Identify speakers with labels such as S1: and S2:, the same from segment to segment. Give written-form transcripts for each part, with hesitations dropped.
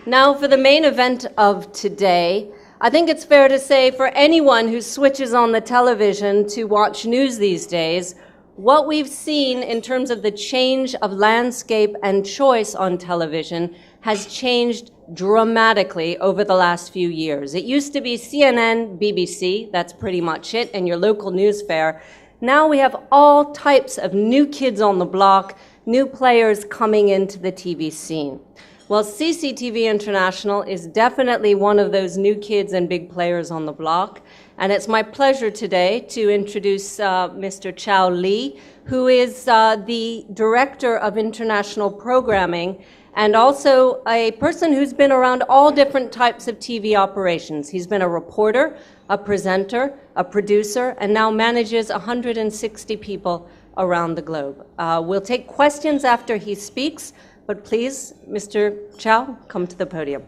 S1: Now for the main event of today, I think it's fair to say for anyone who switches on the television to watch news these days, what we've seen in terms of the change of landscape and choice on television has changed dramatically over the last few years. It used to be CNN, BBC, that's pretty much it, and your local news fare. Now we have all types of new kids on the block, new players coming into the TV scene. Well, CCTV International is definitely one of those new kids and big players on the block. And it's my pleasure today to introduce Mr. CAO Ri, who is the Director of International Programming and also a person who's been around all different types of TV operations. He's been a reporter, a presenter, a producer, and now manages 160 people around the globe. We'll take questions after he speaks, but please, Mr. CAO, come to the podium.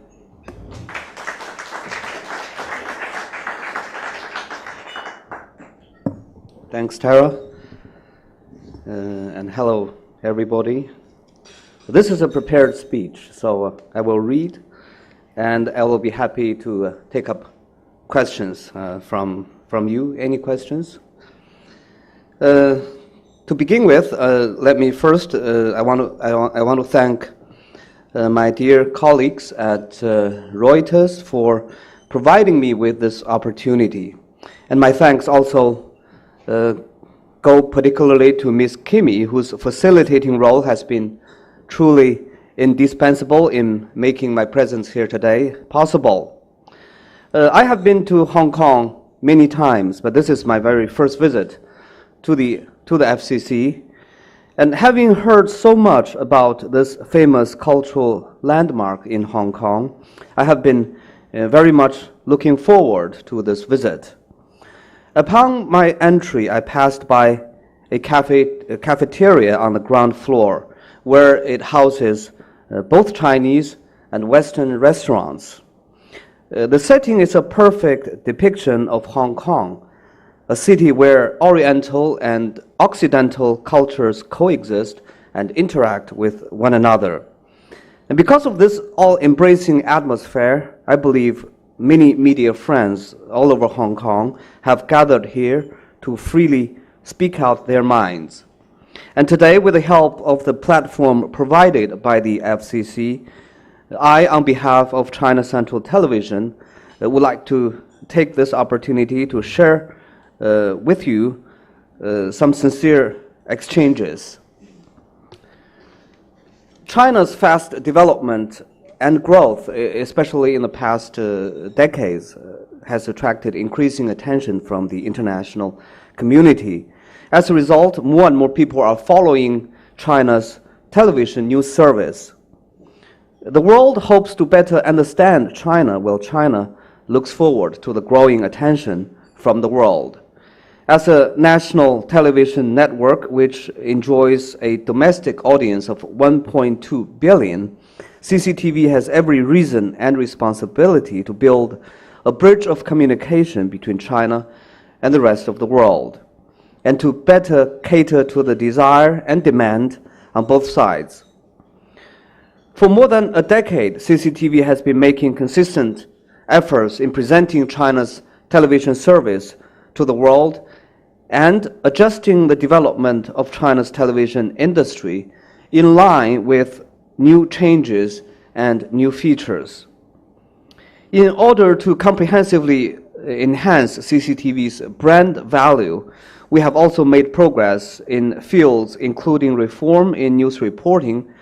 S2: Thanks, Tara, and hello, everybody. This is a prepared speech, so I will read, and I will be happy to take up questions from you. Any questions? To begin with, let me first, I want to thank my dear colleagues at Reuters for providing me with this opportunity, and my thanks also go particularly to Ms. Kimmy, whose facilitating role has been truly indispensable in making my presence here today possible. I have been to Hong Kong many times, but this is my very first visit to the FCC. And having heard so much about this famous cultural landmark in Hong Kong, I have been very much looking forward to this visit. Upon my entry, I passed by a cafeteria on the ground floor where it houses both Chinese and Western restaurants. The setting is a perfect depiction of Hong Kong, a city where Oriental and Occidental cultures coexist and interact with one another. And because of this all-embracing atmosphere, I believe many media friends all over Hong Kong have gathered here to freely speak out their minds. And today, with the help of the platform provided by the FCC, I, on behalf of China Central Television, would like to take this opportunity to share with you some sincere exchanges. China's fast development and growth, especially in the past decades, has attracted increasing attention from the international community. As a result, more and more people are following China's television news service. The world hopes to better understand China, while China looks forward to the growing attention from the world. As a national television network which enjoys a domestic audience of 1.2 billion, CCTV has every reason and responsibility to build a bridge of communication between China and the rest of the world, and to better cater to the desire and demand on both sides. For more than a decade, CCTV has been making consistent efforts in presenting China's television service to the world and adjusting the development of China's television industry in line with new changes and new features. In order to comprehensively enhance CCTV's brand value, we have also made progress in fields including reform in news reporting,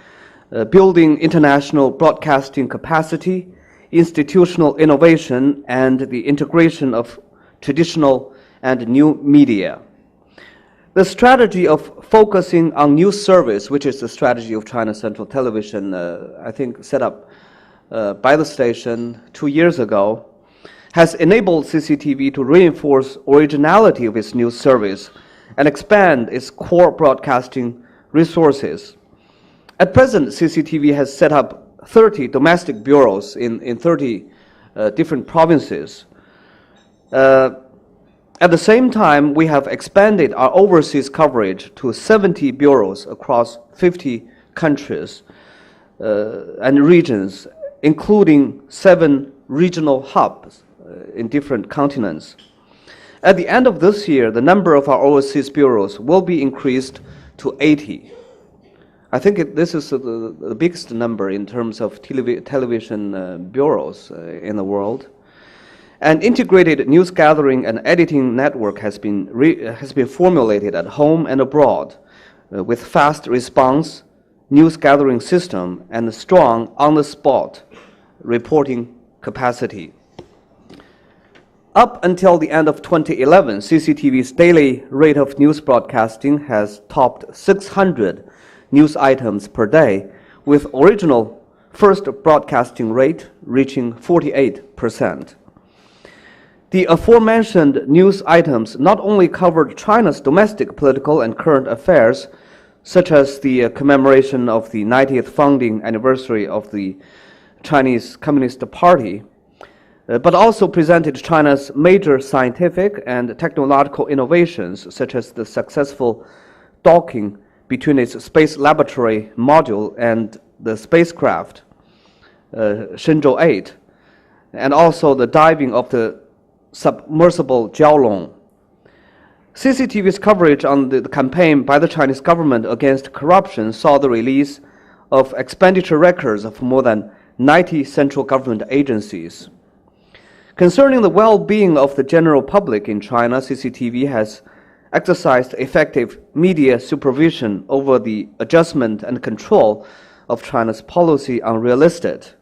S2: building international broadcasting capacity, institutional innovation, and the integration of traditional and new media. The strategy of focusing on news service, which is the strategy of China Central Television, I think set up by the station 2 years ago, has enabled CCTV to reinforce originality of its news service and expand its core broadcasting resources. At present, CCTV has set up 30 domestic bureaus in 30 different provinces. At the same time, we have expanded our overseas coverage to 70 bureaus across 50 countries and regions, including 7 regional hubs in different continents. At the end of this year, the number of our overseas bureaus will be increased to 80. I think this is the biggest number in terms of television bureaus in the world. An integrated news gathering and editing network has been formulated at home and abroad with fast response, news gathering system, and strong on-the-spot reporting capacity. Up until the end of 2011, CCTV's daily rate of news broadcasting has topped 600 news items per day, with original first broadcasting rate reaching 48%. The aforementioned news items not only covered China's domestic political and current affairs, such as the commemoration of the 90th founding anniversary of the Chinese Communist Party, but also presented China's major scientific and technological innovations, such as the successful docking between its space laboratory module and the spacecraft Shenzhou 8, and also the diving of the submersible Jiaolong. CCTV's coverage on the campaign by the Chinese government against corruption saw the release of expenditure records of more than 90 central government agencies. Concerning the well-being of the general public in China, CCTV has exercised effective media supervision over the adjustment and control of China's policy on real estate.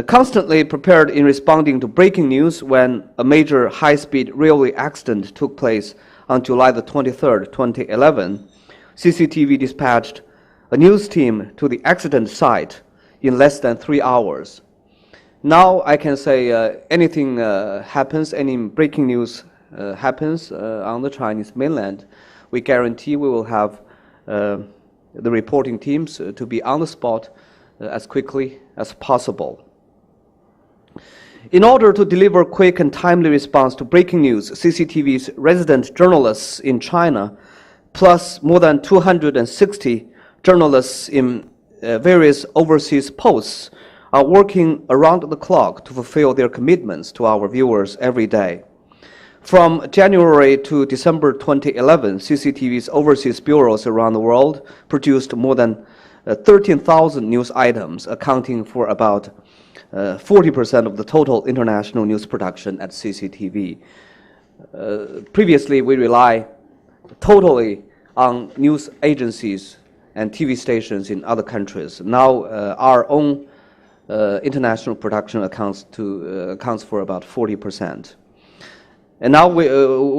S2: Constantly prepared in responding to breaking news when a major high-speed railway accident took place on July the 23rd, 2011, CCTV dispatched a news team to the accident site in less than 3 hours. Now I can say anything happens, any breaking news happens on the Chinese mainland, we guarantee we will have the reporting teams to be on the spot as quickly as possible. In order to deliver quick and timely response to breaking news, CCTV's resident journalists in China, plus more than 260 journalists in various overseas posts, are working around the clock to fulfill their commitments to our viewers every day. From January to December 2011, CCTV's overseas bureaus around the world produced more than 13,000 news items, accounting for about 40% of the total international news production at CCTV. Previously, we rely totally on news agencies and TV stations in other countries. Now, our own international production accounts for about 40%. And now we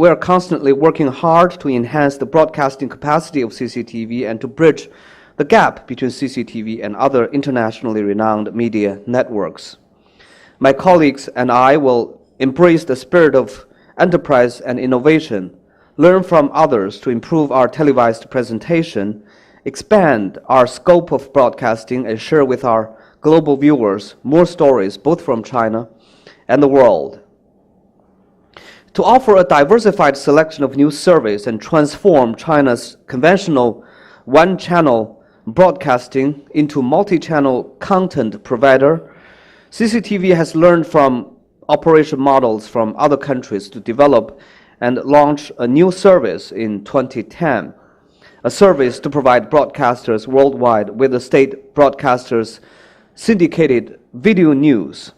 S2: are constantly working hard to enhance the broadcasting capacity of CCTV and to bridge the gap between CCTV and other internationally renowned media networks. My colleagues and I will embrace the spirit of enterprise and innovation, learn from others to improve our televised presentation, expand our scope of broadcasting, and share with our global viewers more stories both from China and the world. To offer a diversified selection of news service and transform China's conventional one-channel broadcasting into multi-channel content provider, CCTV has learned from operation models from other countries to develop and launch a new service in 2010, a service to provide broadcasters worldwide with the state broadcasters' syndicated video news.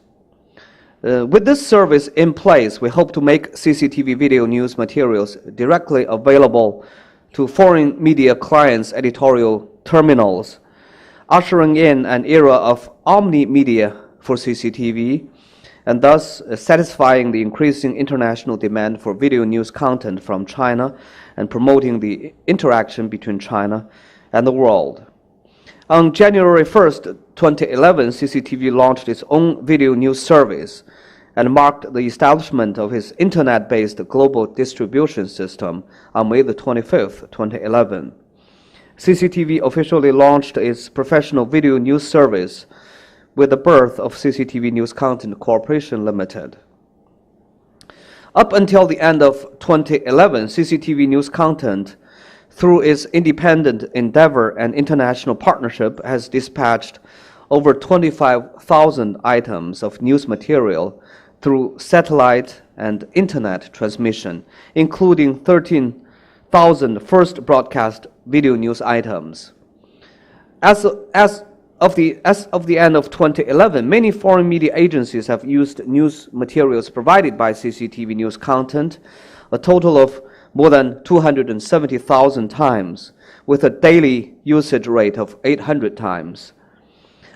S2: With this service in place, we hope to make CCTV video news materials directly available to foreign media clients' editorial terminals, ushering in an era of omni-media for CCTV, and thus satisfying the increasing international demand for video news content from China and promoting the interaction between China and the world. On January 1st, 2011, CCTV launched its own video news service and marked the establishment of its internet-based global distribution system on May the 25th, 2011. CCTV officially launched its professional video news service with the birth of CCTV News Content Corporation Limited. Up until the end of 2011, CCTV News Content, through its independent endeavor and international partnership, has dispatched over 25,000 items of news material through satellite and internet transmission, including 13,000 first broadcast video news items. As of the end of 2011, many foreign media agencies have used news materials provided by CCTV News content, a total of more than 270,000 times, with a daily usage rate of 800 times.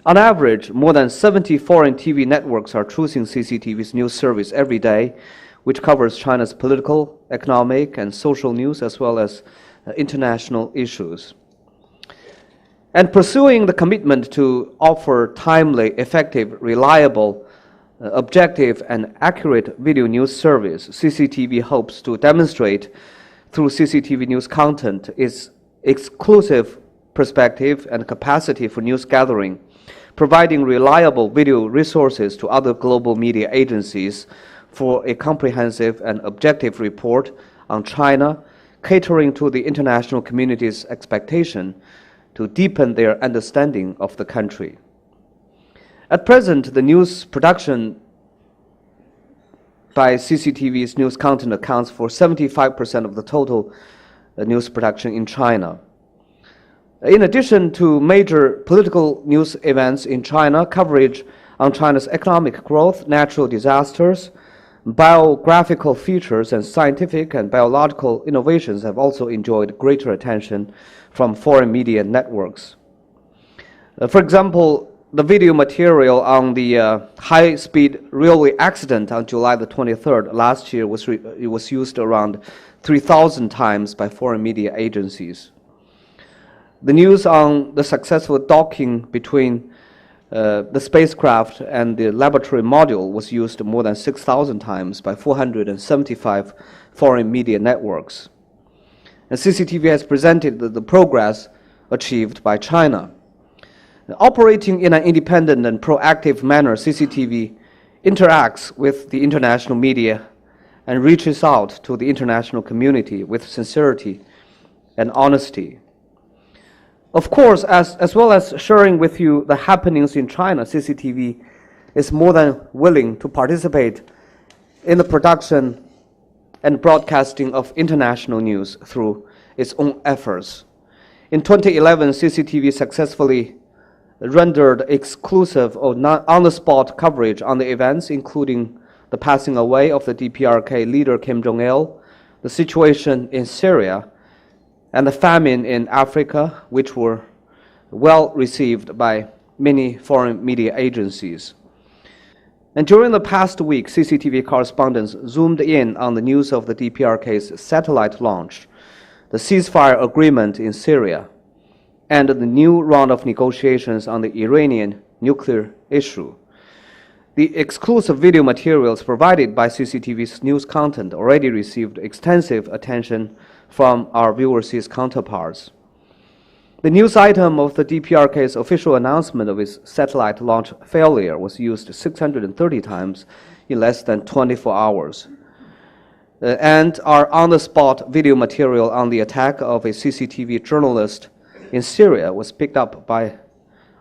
S2: On average, more than 70 foreign TV networks are choosing CCTV's news service every day, which covers China's political, economic, and social news, as well as international issues. And pursuing the commitment to offer timely, effective, reliable, objective, and accurate video news service, CCTV hopes to demonstrate through CCTV News content its exclusive perspective and capacity for news gathering, providing reliable video resources to other global media agencies for a comprehensive and objective report on China, catering to the international community's expectation to deepen their understanding of the country. At present, the news production by CCTV's news content accounts for 75% of the total news production in China. In addition to major political news events in China, coverage on China's economic growth, natural disasters, biographical features, and scientific and biological innovations have also enjoyed greater attention from foreign media networks. For example, the video material on the high-speed railway accident on July the 23rd last year was used around 3,000 times by foreign media agencies. The news on the successful docking between the spacecraft and the laboratory module was used more than 6,000 times by 475 foreign media networks. And CCTV has presented the progress achieved by China. Operating in an independent and proactive manner, CCTV interacts with the international media and reaches out to the international community with sincerity and honesty. Of course, as well as sharing with you the happenings in China, CCTV is more than willing to participate in the production and broadcasting of international news through its own efforts. In 2011, CCTV successfully rendered exclusive or on-the-spot coverage on the events, including the passing away of the DPRK leader Kim Jong-il, the situation in Syria, and the famine in Africa, which were well received by many foreign media agencies. And during the past week, CCTV correspondents zoomed in on the news of the DPRK's satellite launch, the ceasefire agreement in Syria, and the new round of negotiations on the Iranian nuclear issue. The exclusive video materials provided by CCTV's news content already received extensive attention from our overseas counterparts. The news item of the DPRK's official announcement of its satellite launch failure was used 630 times in less than 24 hours. And our on-the-spot video material on the attack of a CCTV journalist in Syria was picked up by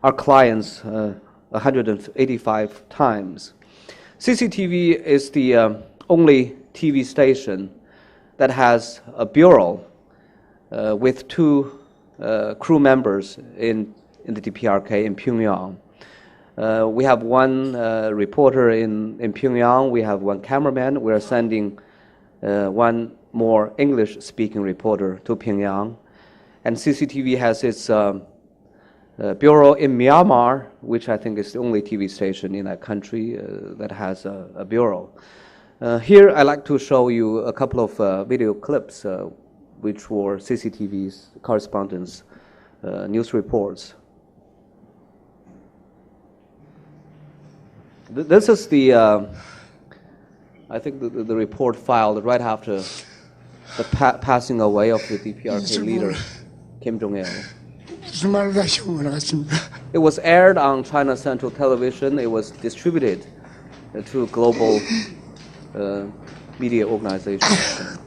S2: our clients 185 times. CCTV is the only TV station that has a bureau with two crew members in the DPRK in Pyongyang. We have one reporter in Pyongyang, we have one cameraman. We are sending one more English-speaking reporter to Pyongyang. And CCTV has its bureau in Myanmar, which I think is the only TV station in that country that has a bureau. Here I'd like to show you a couple of video clips which were CCTV's correspondents' news reports. This is the, I think the report filed right after the passing away of the DPRK leader, Kim Jong-il. It was aired on China Central Television. It was distributed to global media organizations.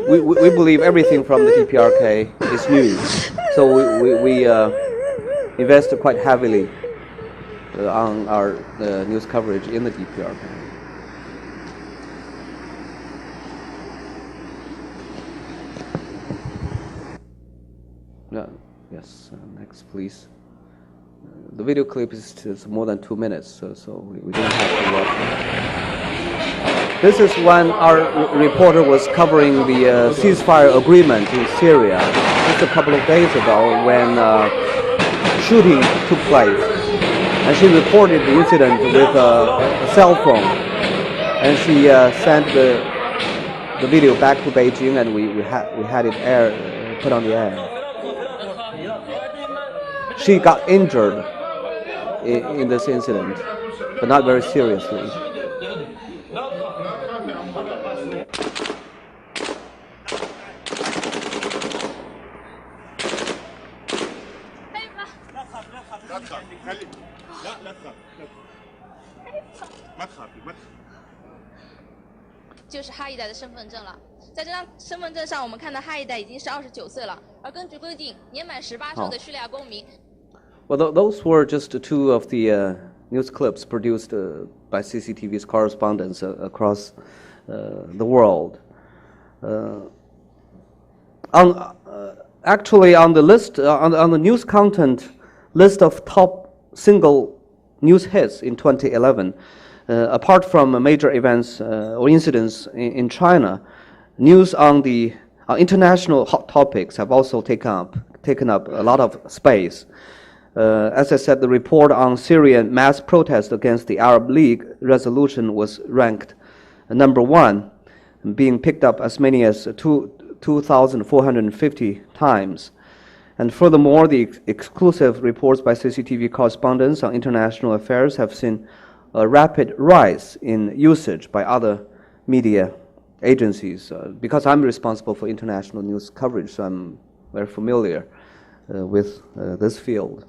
S2: we believe everything from the DPRK is news. So we invest quite heavily on our news coverage in the DPRK. Yes, next please. The video clip is more than 2 minutes, so we don't have to watch it. This is when our reporter was covering the ceasefire agreement in Syria just a couple of days ago when shooting took place. And she reported the incident with a cell phone. And she sent the video back to Beijing, and we had it put on the air. She got injured in this incident, but not very seriously.
S3: 就是哈一代的身份证了。在这张身份证上，我们看到哈一代已经是29岁了，而根据规定，年满18岁的叙利亚公民。
S2: Well, those were just two of the news clips produced by CCTV's correspondents across the world. Actually, on the list, on the news content list of top single news hits in 2011, apart from major events or incidents in China, news on the international hot topics have also taken up a lot of space. As I said, the report on Syrian mass protest against the Arab League resolution was ranked number 1, being picked up as many as 2,450 times. And furthermore, the exclusive reports by CCTV correspondents on international affairs have seen a rapid rise in usage by other media agencies. Because I'm responsible for international news coverage, so I'm very familiar with this field.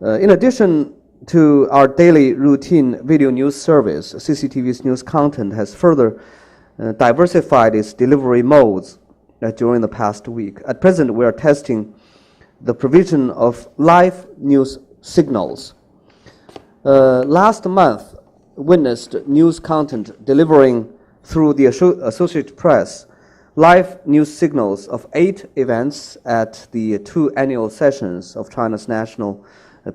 S2: In addition to our daily routine video news service, CCTV's news content has further diversified its delivery modes during the past week. At present, we are testing the provision of live news signals. Last month witnessed news content delivering through the Associated Press live news signals of 8 events at the 2 annual sessions of China's National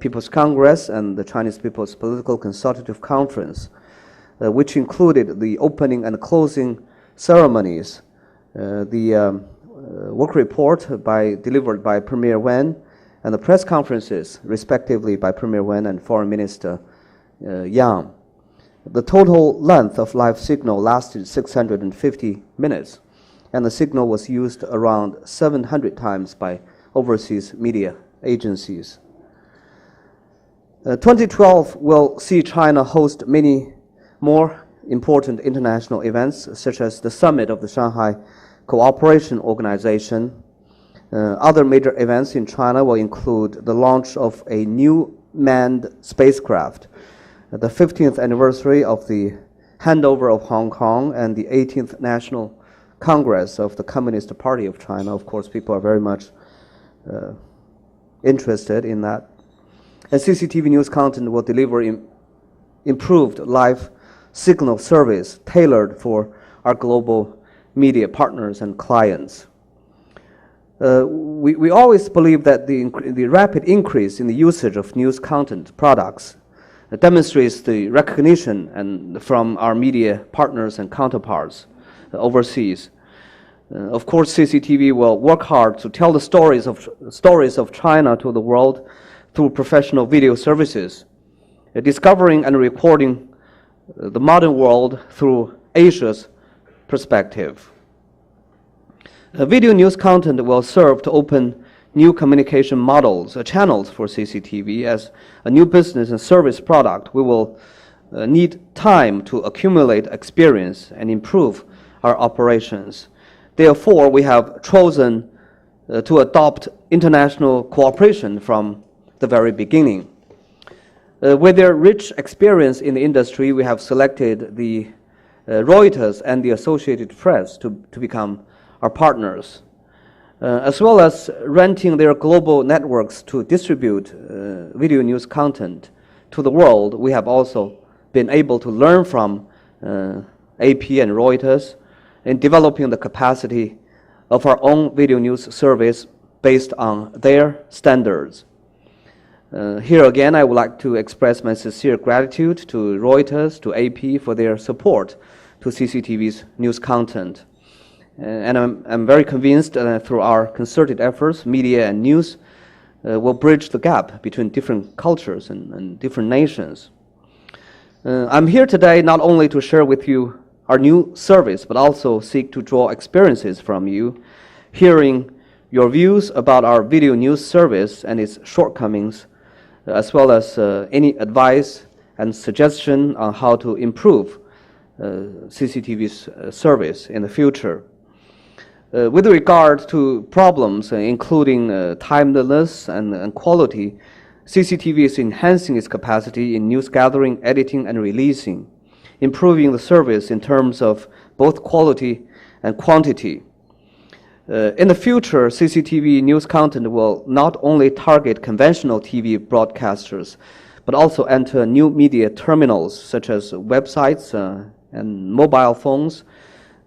S2: People's Congress and the Chinese People's Political Consultative Conference, which included the opening and closing ceremonies, the work report delivered by Premier Wen, and the press conferences, respectively, by Premier Wen and Foreign Minister Yang. The total length of live signal lasted 650 minutes, and the signal was used around 700 times by overseas media agencies. 2012 will see China host many more important international events, such as the summit of the Shanghai Cooperation Organization. Other major events in China will include the launch of a new manned spacecraft, the 15th anniversary of the handover of Hong Kong, and the 18th National Congress of the Communist Party of China. Of course, people are very much interested in that. And CCTV news content will deliver improved live signal service tailored for our global media partners and clients. We always believe that the rapid increase in the usage of news content products demonstrates the recognition from our media partners and counterparts overseas. Of course, CCTV will work hard to tell the stories of China to the world through professional video services, discovering and recording the modern world through Asia's perspective. Video news content will serve to open new communication models, channels for CCTV. As a new business and service product, we will need time to accumulate experience and improve our operations. Therefore, we have chosen to adopt international cooperation from the very beginning. With their rich experience in the industry, we have selected the Reuters and the Associated Press to become our partners, as well as renting their global networks to distribute video news content to the world. We have also been able to learn from AP and Reuters in developing the capacity of our own video news service based on their standards. Here again, I would like to express my sincere gratitude to Reuters, to AP for their support to CCTV's news content. And I'm very convinced that through our concerted efforts, media and news will bridge the gap between different cultures and different nations. I'm here today not only to share with you our new service, but also seek to draw experiences from you, hearing your views about our video news service and its shortcomings, as well as any advice and suggestion on how to improve CCTV's service in the future. With regard to problems including timeliness and quality, CCTV is enhancing its capacity in news gathering, editing, and releasing, improving the service in terms of both quality and quantity. In the future, CCTV news content will not only target conventional TV broadcasters, but also enter new media terminals such as websites and mobile phones,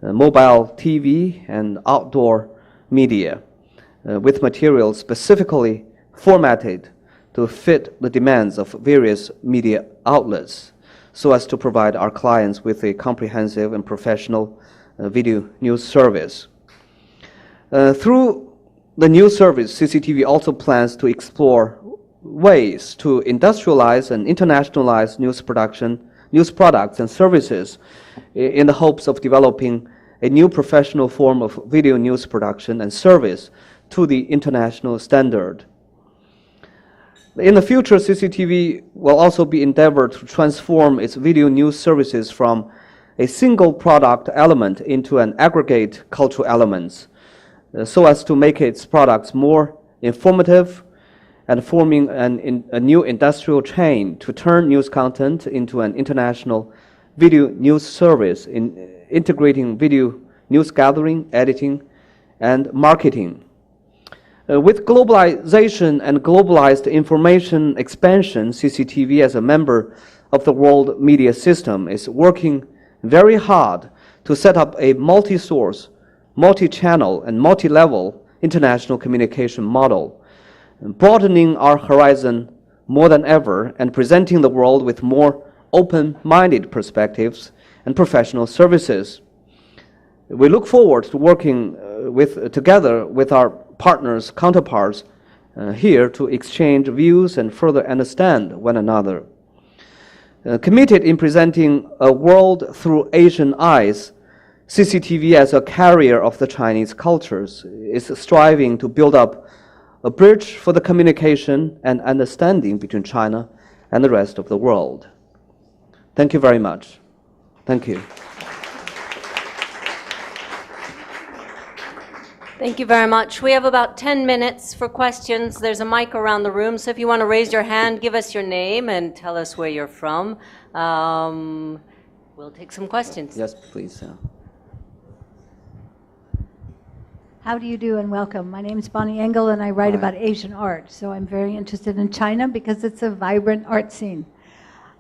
S2: mobile TV, and outdoor media, with materials specifically formatted to fit the demands of various media outlets, so as to provide our clients with a comprehensive and professional video news service. Through the new service, CCTV also plans to explore ways to industrialize and internationalize news production, news products and services in the hopes of developing a new professional form of video news production and service to the international standard. In the future, CCTV will also be endeavored to transform its video news services from a single product element into an aggregate cultural elements, so as to make its products more informative and forming a new industrial chain to turn news content into an international video news service, integrating video news gathering, editing, and marketing. With globalization and globalized information expansion, CCTV, as a member of the world media system, is working very hard to set up a multi-source, multi-channel, and multi-level international communication model, broadening our horizon more than ever and presenting the world with more open-minded perspectives and professional services. We look forward to working together with our partners, counterparts here to exchange views and further understand one another. Committed in presenting a world through Asian eyes, CCTV, as a carrier of the Chinese cultures, is striving to build up a bridge for the communication and understanding between China and the rest of the world. Thank you very much. Thank you.
S1: Thank you very much. We have about 10 minutes for questions. There's a mic around the room, so if you want to raise your hand, give us your name and tell us where you're from. We'll take some questions.
S2: Yes, please.
S4: How do you do, and welcome. My name is Bonnie Engel, and I write about Asian art. So I'm very interested in China because it's a vibrant art scene.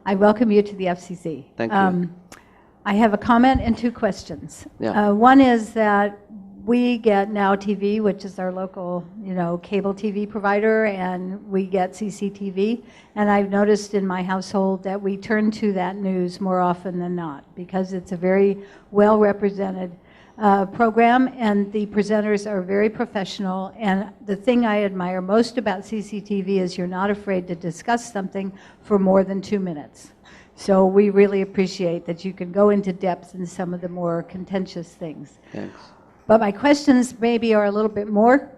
S4: I welcome you to the FCC.
S2: Thank you.
S4: I have a comment and two questions.
S2: Yeah.
S4: One is that we get Now TV, which is our local, cable TV provider, and we get CCTV. And I've noticed in my household that we turn to that news more often than not because it's a very well represented program, and the presenters are very professional. And the thing I admire most about CCTV is you're not afraid to discuss something for more than 2 minutes. So we really appreciate that you can go into depth in some of the more contentious things.
S2: Thanks.
S4: But my questions maybe are a little bit more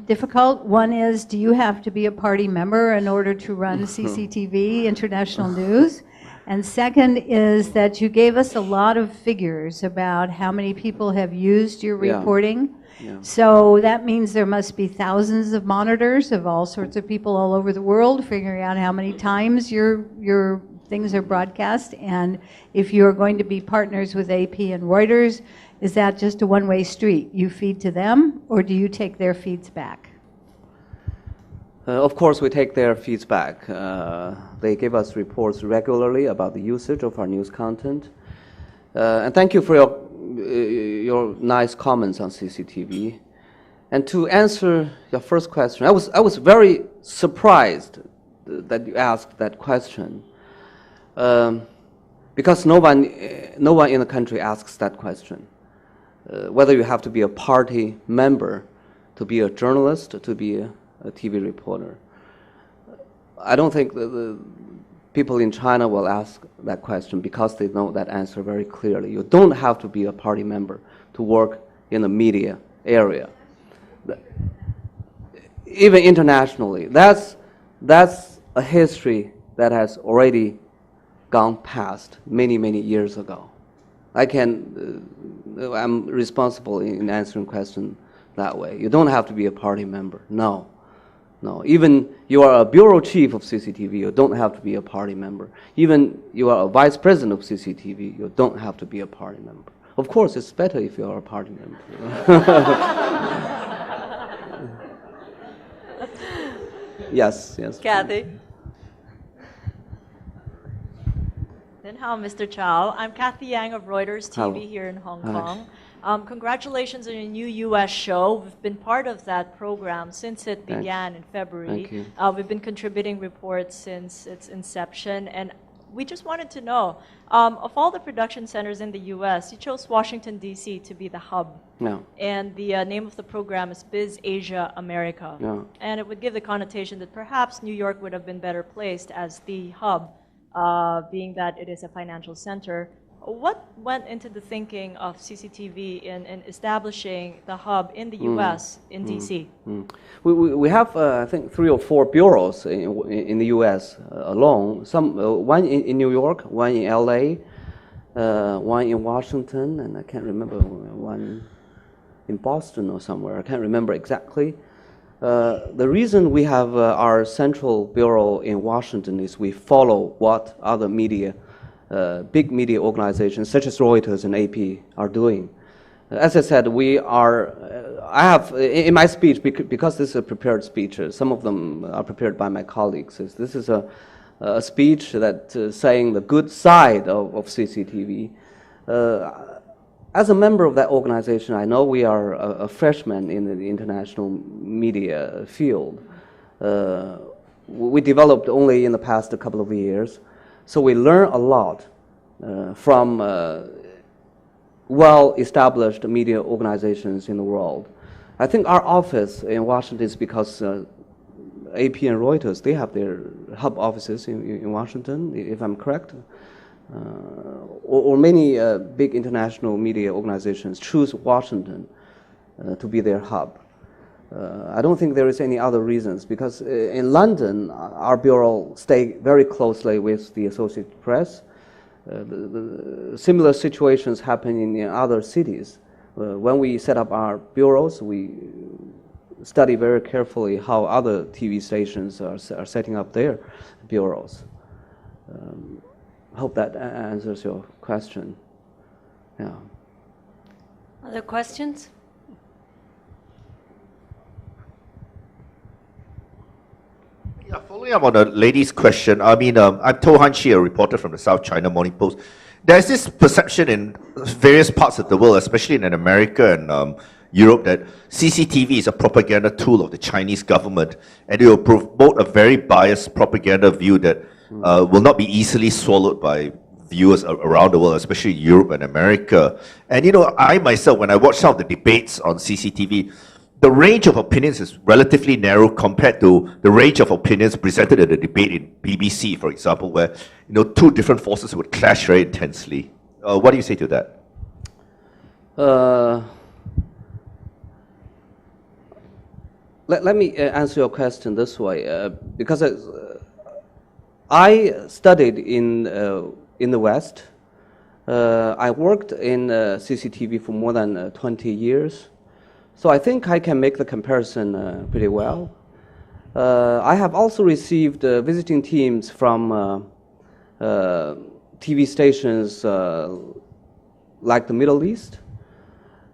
S4: difficult. One is, do you have to be a party member in order to run CCTV International News? And second is that you gave us a lot of figures about how many people have used your reporting.
S2: Yeah.
S4: So that means there must be thousands of monitors of all sorts of people all over the world figuring out how many times your things are broadcast. And if you're going to be partners with AP and Reuters, is that just a one-way street? You feed to them, or do you take their feeds back?
S2: Of course, we take their feedback. They give us reports regularly about the usage of our news content. And thank you for your nice comments on CCTV. And to answer your first question, I was very surprised that you asked that question, because no one in the country asks that question. Whether you have to be a party member, to be a journalist, to be a TV reporter. I don't think the people in China will ask that question because they know that answer very clearly. You don't have to be a party member to work in the media area. Even internationally, that's a history that has already gone past many years ago. I'm responsible in answering questions that way. You don't have to be a party member. No. Even you are a bureau chief of CCTV, you don't have to be a party member. Even you are a vice president of CCTV, you don't have to be a party member. Of course, it's better if you are a party member. Yes.
S1: Kathy.
S5: Then how, Mr. Chow? I'm Kathy Yang of Reuters TV here in Hong Kong. Congratulations on your new U.S. show. We've been part of that program since it began in February.
S2: Thank you.
S5: We've been contributing reports since its inception, and we just wanted to know, of all the production centers in the U.S., you chose Washington, D.C. to be the hub.
S2: No.
S5: And the name of the program is Biz Asia America.
S2: No.
S5: And it would give the connotation that perhaps New York would have been better placed as the hub, being that it is a financial center. What went into the thinking of CCTV in establishing the hub in the U.S., in D.C.?
S2: We have, I think, 3 or 4 bureaus in the U.S. Alone. One in New York, one in L.A., one in Washington, and I can't remember, one in Boston or somewhere. I can't remember exactly. The reason we have our central bureau in Washington is we follow what other media big media organizations such as Reuters and AP are doing. As I said, I have, in my speech, because this is a prepared speech, some of them are prepared by my colleagues. This is a speech that saying the good side of CCTV. As a member of that organization, I know we are a freshman in the international media field. We developed only in the past couple of years. So we learn a lot from well-established media organizations in the world. I think our office in Washington is because AP and Reuters, they have their hub offices in Washington, if I'm correct. Or many big international media organizations choose Washington to be their hub. I don't think there is any other reasons, because in London, our bureau stay very closely with the Associated Press. The similar situations happen in other cities. When we set up our bureaus, we study very carefully how other TV stations are setting up their bureaus. I hope that answers your question. Yeah.
S1: Other questions?
S6: Yeah, following up on the lady's question, I mean, I'm To Han Shi, a reporter from the South China Morning Post. There's this perception in various parts of the world, especially in America and Europe, that CCTV is a propaganda tool of the Chinese government, and it will promote a very biased propaganda view that will not be easily swallowed by viewers around the world, especially Europe and America. And you know, I myself, when I watch some of the debates on CCTV, the range of opinions is relatively narrow compared to the range of opinions presented in the debate in BBC, for example, where two different forces would clash very intensely. What do you say to that?
S2: Let me answer your question this way, because I studied in the West. I worked in CCTV for more than 20 years. So I think I can make the comparison pretty well. I have also received visiting teams from TV stations like the Middle East.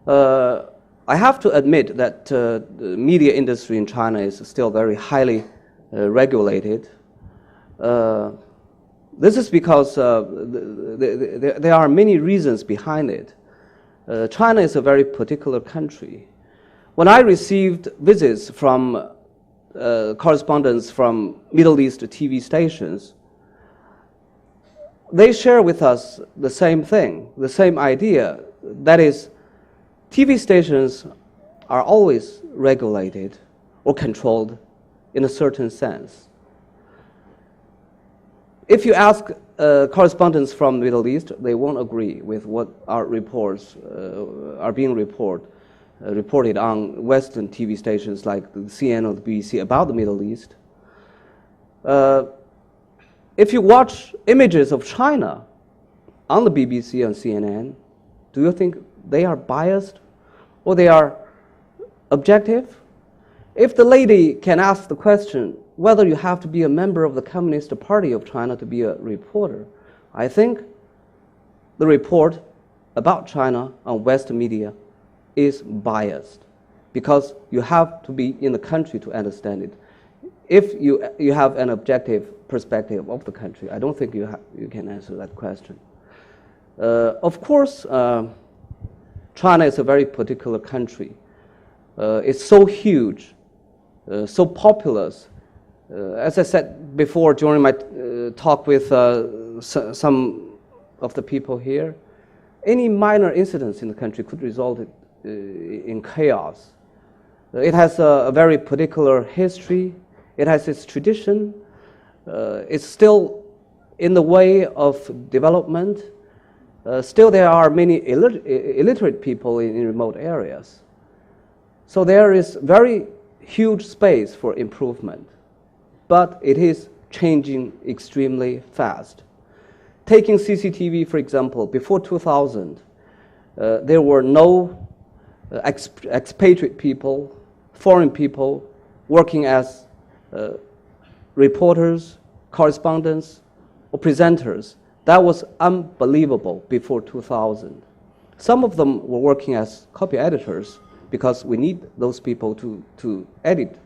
S2: I have to admit that the media industry in China is still very highly regulated. This is because there are many reasons behind it. China is a very particular country. When I received visits from correspondents from Middle East TV stations, they share with us the same thing, the same idea. That is, TV stations are always regulated or controlled in a certain sense. If you ask correspondents from the Middle East, they won't agree with what our reports are being reported on Western TV stations like the CNN or the BBC about the Middle East. If you watch images of China on the BBC and CNN, do you think they are biased or they are objective? If the lady can ask the question whether you have to be a member of the Communist Party of China to be a reporter, I think the report about China on Western media is biased because you have to be in the country to understand it. If you have an objective perspective of the country, I don't think you can answer that question. Of course, China is a very particular country. It's so huge, so populous. As I said before during my talk with some of the people here, any minor incidents in the country could result in chaos. It has a very particular history. It has its tradition. It's still in the way of development. Still, there are many illiterate people in remote areas. So there is very huge space for improvement. But it is changing extremely fast. Taking CCTV, for example, before 2000, there were no expatriate people, foreign people, working as reporters, correspondents, or presenters. That was unbelievable before 2000. Some of them were working as copy editors because we need those people to edit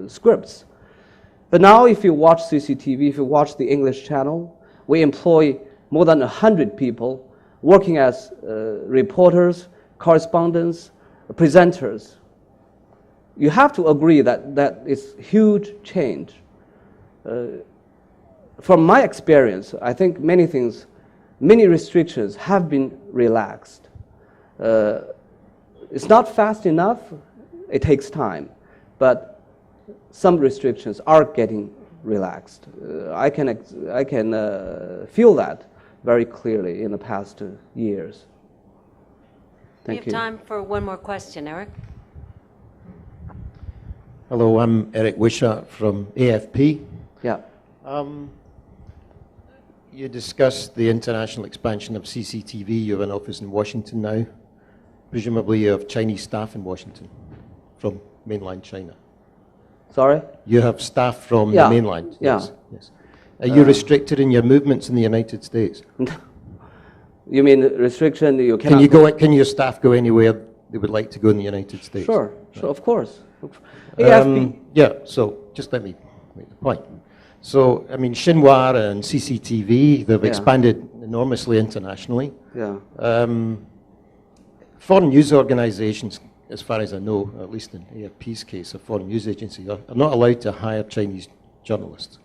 S2: scripts. But now if you watch CCTV, if you watch the English channel, we employ more than 100 people working as reporters, correspondents, presenters. You have to agree that is huge change. From my experience, I think many restrictions have been relaxed. It's not fast enough, it takes time, but some restrictions are getting relaxed. I can feel that very clearly in the past years. Thank you.
S1: We have time for one more question, Eric.
S7: Hello, I'm Eric Wishart from AFP.
S2: Yeah.
S7: You discussed the international expansion of CCTV. You have an office in Washington now. Presumably you have Chinese staff in Washington from mainland China.
S2: Sorry?
S7: You have staff from the mainland?
S2: Yeah.
S7: Yes. Yes. Are you restricted in your movements in the United States?
S2: You mean restriction? You cannot
S7: Can your staff go anywhere they would like to go in the United States?
S2: Sure, of course. AFP?
S7: Yeah, so just let me make the point. So, I mean, Xinhua and CCTV, they've expanded enormously internationally.
S2: Yeah.
S7: Foreign news organizations, as far as I know, at least in AFP's case, a foreign news agency, are not allowed to hire Chinese journalists.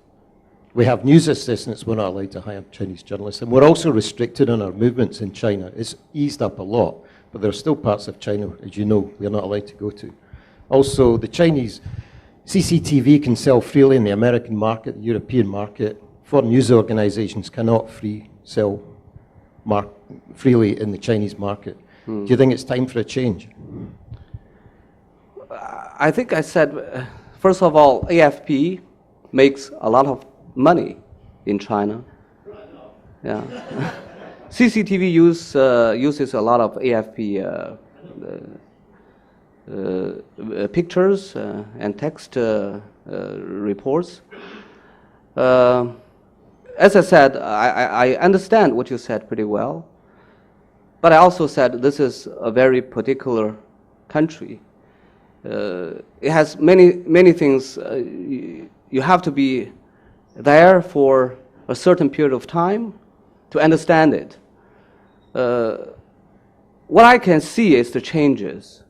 S7: We have news assistants, we're not allowed to hire Chinese journalists, and we're also restricted on our movements in China. It's eased up a lot, but there are still parts of China, as you know, we're not allowed to go to. Also, the Chinese CCTV can sell freely in the American market, the European market. Foreign news organizations cannot sell freely in the Chinese market. Do you think it's time for a change?
S2: I think I said, first of all, AFP makes a lot of money in China. Yeah. CCTV uses a lot of AFP pictures and text reports. as I said, I understand what you said pretty well, but I also said this is a very particular country. It has many things. You have to be there for a certain period of time to understand it. What I can see is the changes.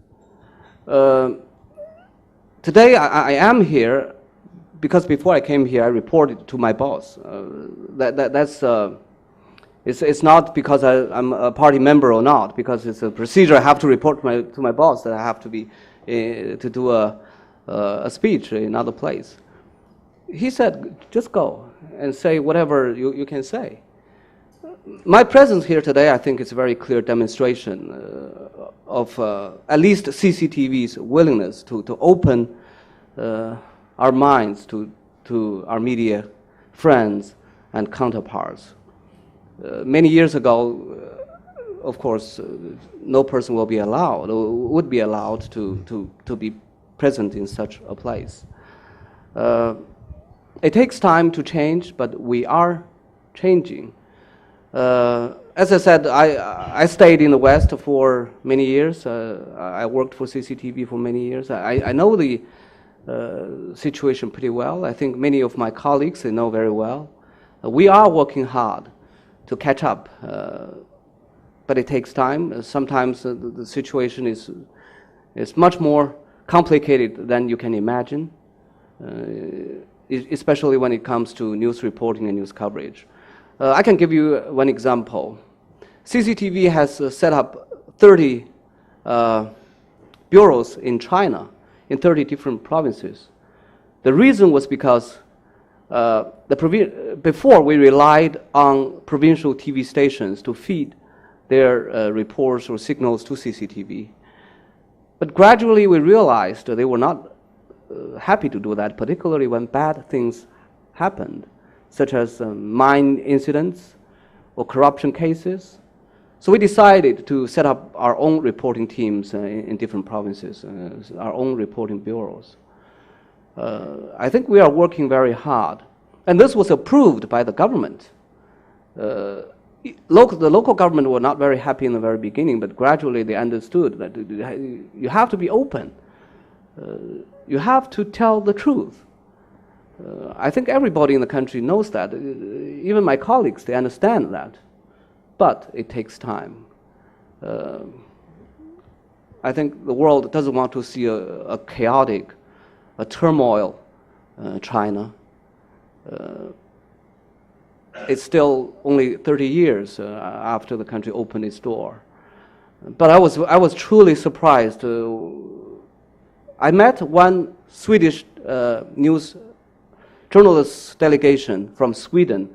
S2: Today I am here because before I came here I reported to my boss. It's not because I'm a party member or not, because it's a procedure. I have to report to my boss that I have to be to do a speech in another place. He said, just go and say whatever you can say. My presence here today, I think, is a very clear demonstration of at least CCTV's willingness to open our minds to our media friends and counterparts. Many years ago, of course, no person would be allowed to be present in such a place. It takes time to change, but we are changing. As I said, I stayed in the West for many years. I worked for CCTV for many years. I know the situation pretty well. I think many of my colleagues, they know very well. We are working hard to catch up, but it takes time. Sometimes the situation is much more complicated than you can imagine, especially when it comes to news reporting and news coverage. I can give you one example. CCTV has set up 30 bureaus in China, in 30 different provinces. The reason was because before we relied on provincial TV stations to feed their reports or signals to CCTV. But gradually we realized they were not happy to do that, particularly when bad things happened, such as mine incidents or corruption cases. So we decided to set up our own reporting teams in different provinces, our own reporting bureaus. I think we are working very hard. And this was approved by the government. The local government were not very happy in the very beginning, but gradually they understood that you have to be open. You have to tell the truth. I think everybody in the country knows that. Even my colleagues, they understand that. But it takes time. I think the world doesn't want to see a chaotic, a turmoil China. It's still only 30 years after the country opened its door. But I was truly surprised. I met one Swedish news journalist delegation from Sweden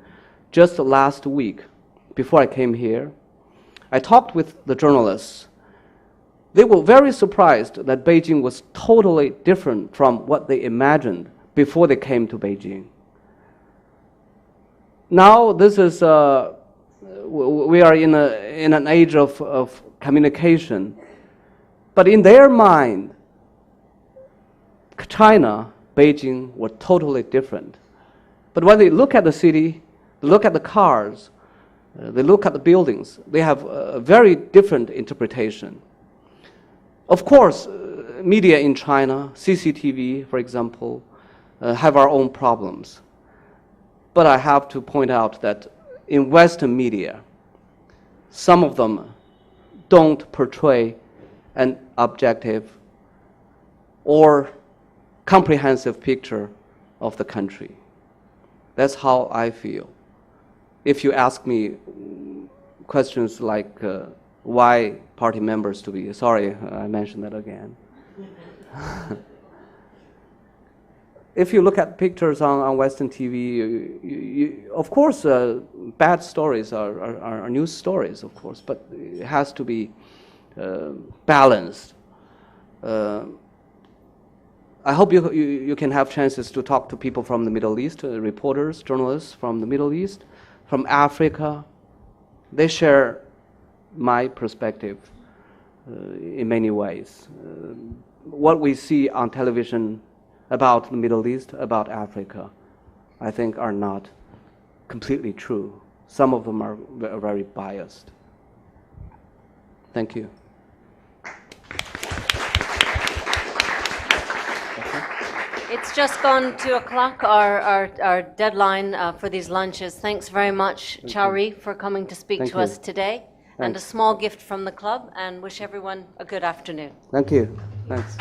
S2: just last week before I came here. I talked with the journalists. They were very surprised that Beijing was totally different from what they imagined before they came to Beijing. Now this is, we are in an age of communication, but in their mind, China, Beijing were totally different. But when they look at the city, they look at the cars, they look at the buildings, they have a very different interpretation. Of course, media in China, CCTV, for example, have our own problems. But I have to point out that in Western media, some of them don't portray an objective or comprehensive picture of the country. That's how I feel. If you ask me questions like why party members to be, sorry, I mentioned that again. If you look at pictures on Western TV, of course, bad stories are news stories, of course, but it has to be balanced. I hope you can have chances to talk to people from the Middle East, reporters, journalists from the Middle East, from Africa. They share my perspective in many ways. What we see on television about the Middle East, about Africa, I think are not completely true. Some of them are very biased. Thank you.
S1: It's just gone 2 o'clock, our deadline for these lunches. Thanks very much, CAO Ri, for coming to speak to us today. And a small gift from the club, and wish everyone a good afternoon.
S2: Thank you. Thanks.